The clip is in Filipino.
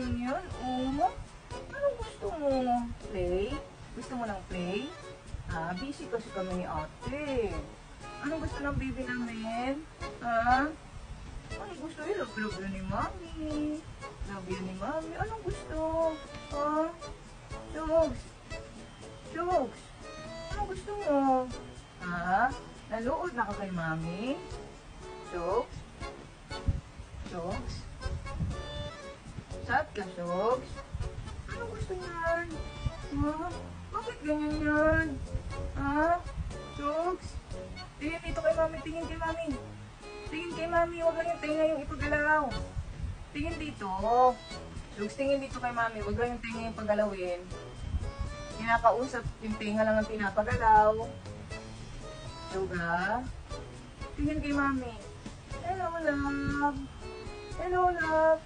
naman yan. Oh, anong gusto mo? Play? Gusto mo ng play? Ah, busy kasi kami ni ate. Anong gusto ng baby namin? Ha? Anong gusto? Love ni mami. Love yan ni mami. Anong gusto? Ha? Jogs? Jogs? Anong gusto mo? Ha? Naluod na ka kay mami? Jogs? Jogs? Sad ka, Jogs? Anong gusto niyan? Ha? Bakit ganyan yan? Ha? Jogs? Tingin dito kay mami, tingin kay mami. Tingin kay mami, huwag lang yung tenga yung ipagalaw. Tingin dito. Jogs, tingin dito kay mami, huwag lang yung tenga yung pagalawin. Kinakausap, yung tenga lang ang pinapagalaw. Joga? Tingin kay mami. Hello, love. Hello, love.